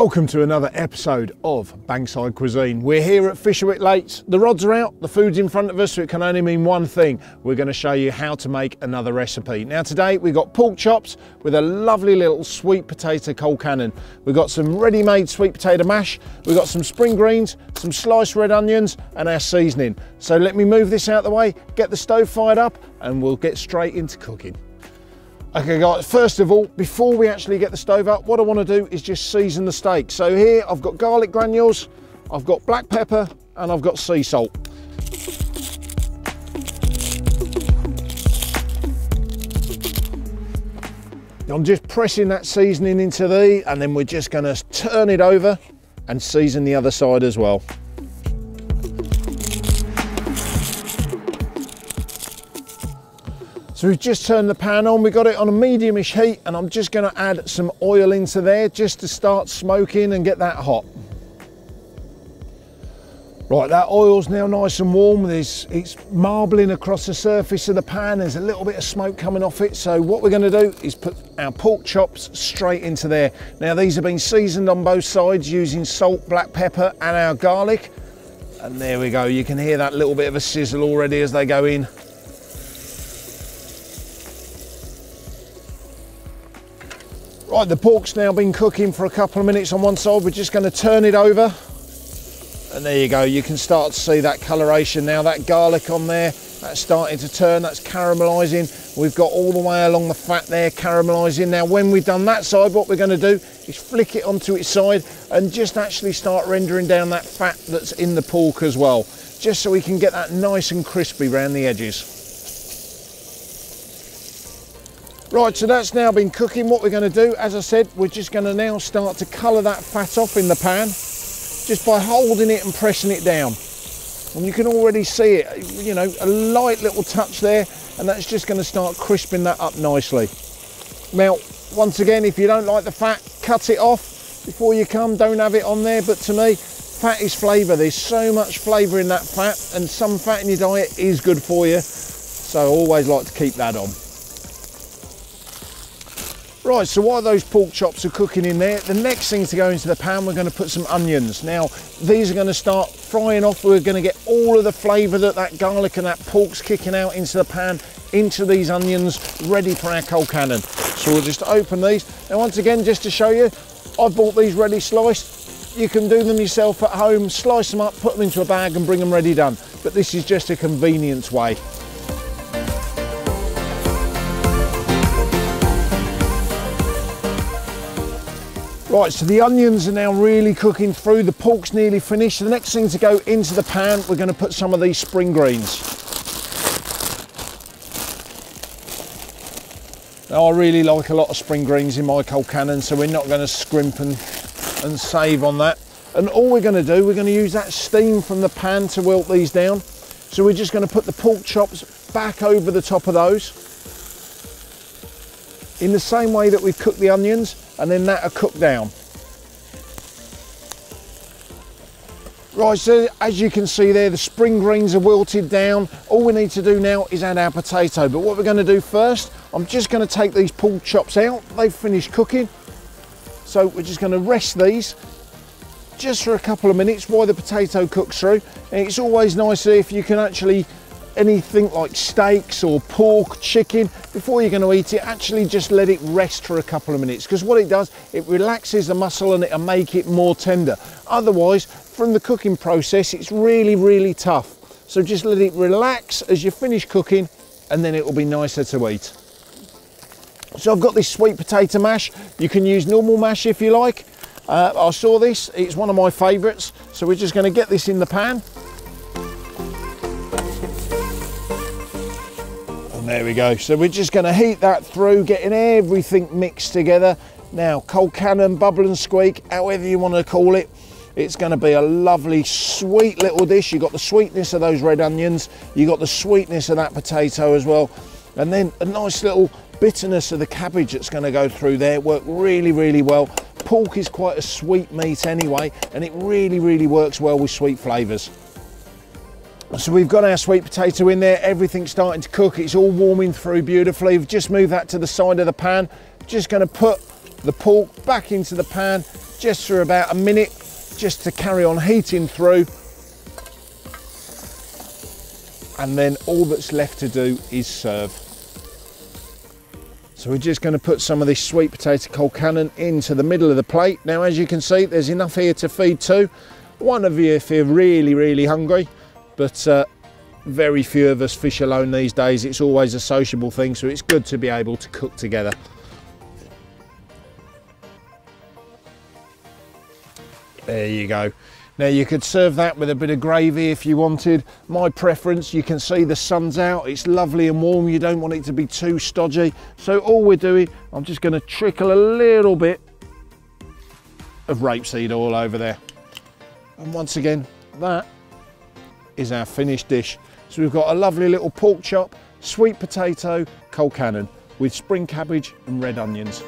Welcome to another episode of Bankside Cuisine. We're here at Fisherwick Lakes. The rods are out, the food's in front of us, so it can only mean one thing. We're going to show you how to make another recipe. Now today we've got pork chops with a lovely little sweet potato Colcannon. We've got some ready-made sweet potato mash, we've got some spring greens, some sliced red onions and our seasoning. So let me move this out of the way, get the stove fired up and we'll get straight into cooking. Okay guys, first of all, before we actually get the stove up, what I want to do is just season the steak. So here I've got garlic granules, I've got black pepper and I've got sea salt. I'm just pressing that seasoning into these and then we're just going to turn it over and season the other side as well. So we've just turned the pan on, we got it on a medium-ish heat and I'm just going to add some oil into there just to start smoking and get that hot. Right, that oil's now nice and warm, it's marbling across the surface of the pan, there's a little bit of smoke coming off it, so what we're going to do is put our pork chops straight into there. Now these have been seasoned on both sides using salt, black pepper and our garlic, and there we go, you can hear that little bit of a sizzle already as they go in. Right, the pork's now been cooking for a couple of minutes on one side. We're just going to turn it over. And there you go, you can start to see that coloration now. That garlic on there, that's starting to turn, that's caramelising. We've got all the way along the fat there caramelising. Now when we've done that side, what we're going to do is flick it onto its side and just actually start rendering down that fat that's in the pork as well. Just so we can get that nice and crispy around the edges. Right, so that's now been cooking. What we're going to do, as I said, we're just going to now start to colour that fat off in the pan just by holding it and pressing it down. And you can already see it, you know, a light little touch there, and that's just going to start crisping that up nicely. Now, once again, if you don't like the fat, cut it off before you come, don't have it on there, but to me, fat is flavour. There's so much flavour in that fat, and some fat in your diet is good for you, so I always like to keep that on. Right, so while those pork chops are cooking in there, the next thing to go into the pan, we're going to put some onions. Now, these are going to start frying off. We're going to get all of the flavour that garlic and that pork's kicking out into the pan, into these onions, ready for our Colcannon. So we'll just open these. Now, once again, just to show you, I've bought these ready sliced. You can do them yourself at home, slice them up, put them into a bag and bring them ready done. But this is just a convenience way. Right, so the onions are now really cooking through, the pork's nearly finished. The next thing to go into the pan, we're going to put some of these spring greens. Now I really like a lot of spring greens in my Colcannon, so we're not going to scrimp and save on that. And all we're going to do, we're going to use that steam from the pan to wilt these down. So we're just going to put the pork chops back over the top of those, in the same way that we've cooked the onions, and then that are cooked down. Right, so as you can see there, the spring greens are wilted down. All we need to do now is add our potato. But what we're going to do first, I'm just going to take these pork chops out. They've finished cooking. So we're just going to rest these just for a couple of minutes while the potato cooks through. And it's always nicer if you can actually, anything like steaks or pork, chicken, before you're going to eat it, actually just let it rest for a couple of minutes, because what it does, it relaxes the muscle and it'll make it more tender. Otherwise, from the cooking process, it's really tough. So just let it relax as you finish cooking and then it will be nicer to eat. So I've got this sweet potato mash. You can use normal mash if you like. I saw this, it's one of my favourites. So we're just going to get this in the pan. There we go, so we're just going to heat that through, getting everything mixed together. Now, Colcannon, bubble and squeak, however you want to call it, it's going to be a lovely sweet little dish. You've got the sweetness of those red onions, you've got the sweetness of that potato as well, and then a nice little bitterness of the cabbage that's going to go through there. Work really well. Pork is quite a sweet meat anyway, and it really works well with sweet flavours. So we've got our sweet potato in there, everything's starting to cook, it's all warming through beautifully. We've just moved that to the side of the pan. Just going to put the pork back into the pan, just for about a minute, just to carry on heating through. And then all that's left to do is serve. So we're just going to put some of this sweet potato Colcannon into the middle of the plate. Now, as you can see, there's enough here to feed two. One of you if you're really, really hungry, but very few of us fish alone these days. It's always a sociable thing, so it's good to be able to cook together. There you go. Now you could serve that with a bit of gravy if you wanted. My preference, you can see the sun's out, it's lovely and warm, you don't want it to be too stodgy. So all we're doing, I'm just going to trickle a little bit of rapeseed oil over there. And once again, that is our finished dish. So we've got a lovely little pork chop, sweet potato Colcannon with spring cabbage and red onions.